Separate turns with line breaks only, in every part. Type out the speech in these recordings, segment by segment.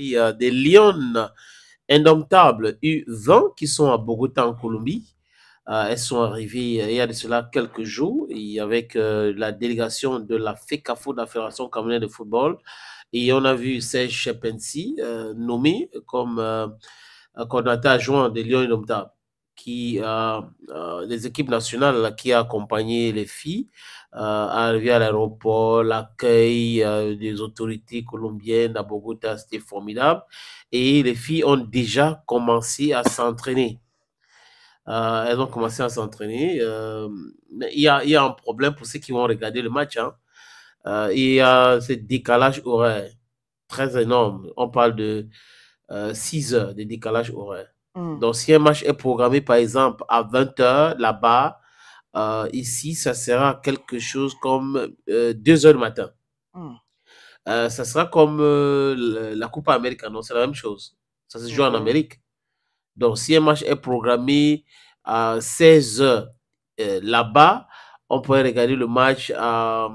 Il y a des Lions indomptables U20 qui sont à Bogota en Colombie. Elles sont arrivées il y a de cela quelques jours et avec la délégation de la FECAFO, de la Fédération camerounaise de football. Et on a vu Serge Chepensi nommé comme coordinateur adjoint des Lions indomptables, qui les équipes nationales qui a accompagné les filles arrivé à l'aéroport, l'accueil des autorités colombiennes à Bogota, c'était formidable. Et les filles ont déjà commencé à s'entraîner. Elles ont commencé à s'entraîner. Mais il y a un problème pour ceux qui vont regarder le match. Hein. Il y a ce décalage horaire très énorme. On parle de 6 heures de décalage horaire. Donc, si un match est programmé, par exemple, à 20 heures là-bas, ici, ça sera quelque chose comme 2 heures du matin. Ça sera comme la Coupe Amérique, non? C'est la même chose. Ça se joue en Amérique. Donc, si un match est programmé à 16 heures là-bas, on pourrait regarder le match à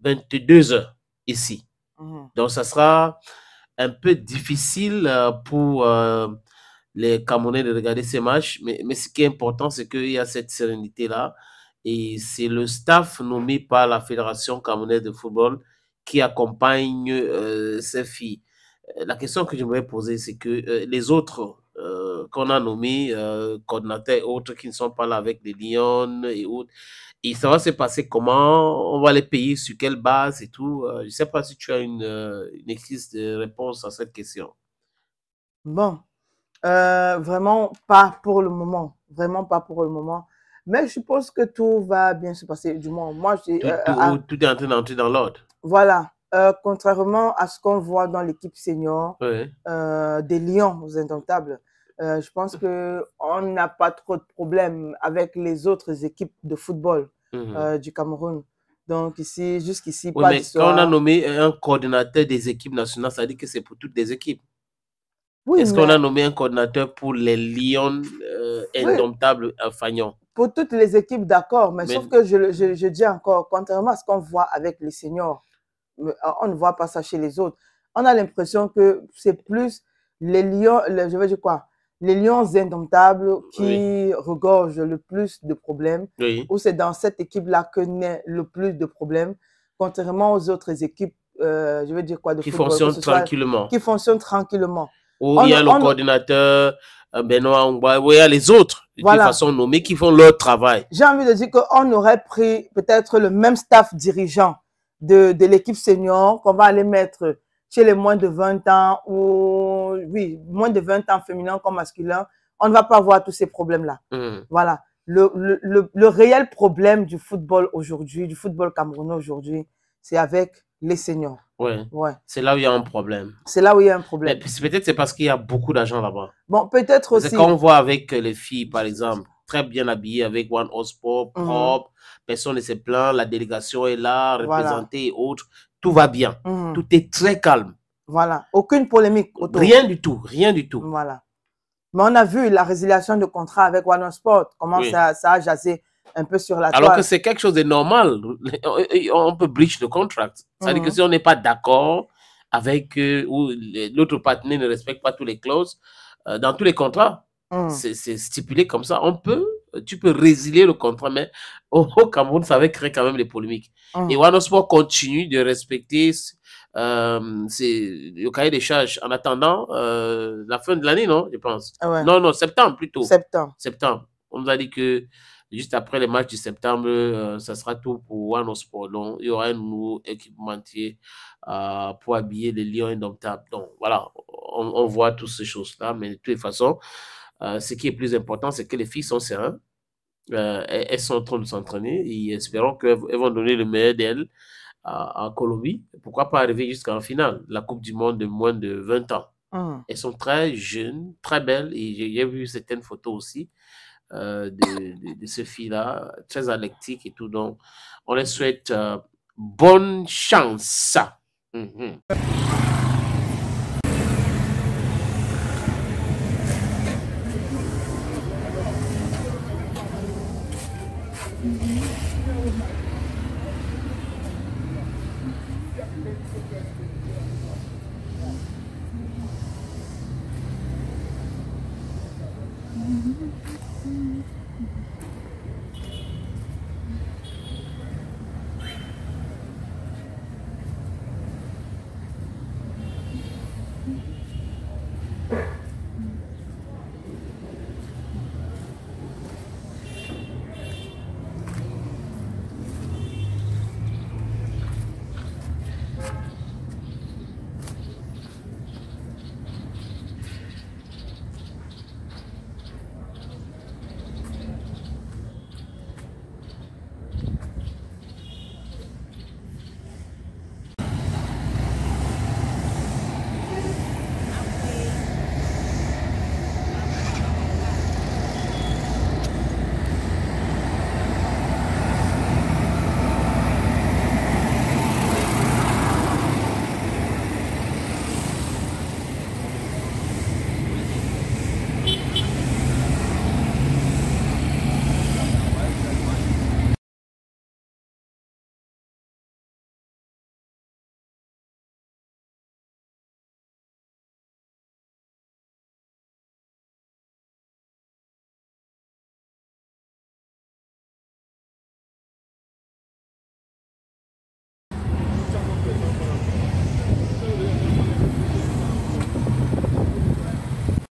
22 heures ici. Donc, ça sera un peu difficile pour les Camerounais de regarder ces matchs. Mais ce qui est important, c'est qu'il y a cette sérénité-là. Et c'est le staff nommé par la Fédération camerounaise de football qui accompagne ces filles. La question que j'aimerais poser, c'est que les autres qu'on a nommés, coordinateurs et autres qui ne sont pas là avec les Lions et autres, et ça va se passer comment? On va les payer sur quelle base et tout. Je ne sais pas si tu as une existe de réponse à cette question.
Bon, vraiment pas pour le moment. Vraiment pas pour le moment. Mais je suppose que tout va bien se passer. Du moins, moi,
tout est en train d'entrer dans l'ordre.
Voilà. Contrairement à ce qu'on voit dans l'équipe senior des Lions aux Indomptables, je pense qu'on n'a pas trop de problèmes avec les autres équipes de football du Cameroun. Donc ici, jusqu'ici,
pas d'histoire. Quand on a nommé un coordinateur des équipes nationales, ça veut dire que c'est pour toutes les équipes. Oui, est-ce qu'on a nommé un coordinateur pour les Lions indomptables à Fagnon?
Pour toutes les équipes, d'accord, mais sauf que je dis encore, contrairement à ce qu'on voit avec les seniors, on ne voit pas ça chez les autres. On a l'impression que c'est plus les Lions, je veux dire quoi, les Lions indomptables qui regorgent le plus de problèmes, ou c'est dans cette équipe-là que naît le plus de problèmes, contrairement aux autres équipes, je veux dire quoi, de football,
fonctionnent tranquillement.
Qui fonctionnent tranquillement.
Où il y a le coordinateur, Benoît Ongba, où il y a les autres de toute façon nommés qui font leur travail.
J'ai envie de dire qu'on aurait pris peut-être le même staff dirigeant de l'équipe senior qu'on va aller mettre chez les moins de 20 ans ou, oui, moins de 20 ans féminin comme masculin. On ne va pas avoir tous ces problèmes-là. Voilà. Le réel problème du football aujourd'hui, du football camerounais aujourd'hui, c'est avec les seniors.
Ouais. C'est là où il y a un problème.
C'est là où il y a un problème.
Peut-être c'est parce qu'il y a beaucoup d'argent là-bas.
Bon, peut-être aussi.
Quand on voit avec les filles, par exemple, très bien habillées avec One Sport, propre, personne ne se plaint, la délégation est là, représentée et autres, tout va bien. Tout est très calme.
Voilà. Aucune polémique autour.
Rien du tout, rien du tout.
Voilà. Mais on a vu la résiliation de contrat avec One Sport, comment ça a jasé un peu sur la toile.
Alors que c'est quelque chose de normal. On peut breach le contract. C'est-à-dire que si on n'est pas d'accord avec ou l'autre partenaire ne respecte pas tous les clauses, dans tous les contrats, c'est stipulé comme ça. Tu peux résilier le contrat, mais au Cameroun, ça va créer quand même des polémiques. Et One Sport continue de respecter le cahier des charges en attendant la fin de l'année, non, je pense. Non, septembre plutôt. Septembre. On nous a dit que juste après les matchs de septembre, ça sera tout pour One Sport. Donc, il y aura un nouveau équipementier pour habiller les Lions indomptables. Donc, voilà, on voit toutes ces choses-là. Mais de toutes les façons, ce qui est plus important, c'est que les filles sont sereines. Elles sont en train de s'entraîner et espérons qu'elles vont donner le meilleur d'elles en Colombie. Pourquoi pas arriver jusqu'en finale, la Coupe du Monde de moins de 20 ans. Elles sont très jeunes, très belles et j'ai vu certaines photos aussi. De ce fille-là, très athlétique et tout. Donc, on les souhaite bonne chance.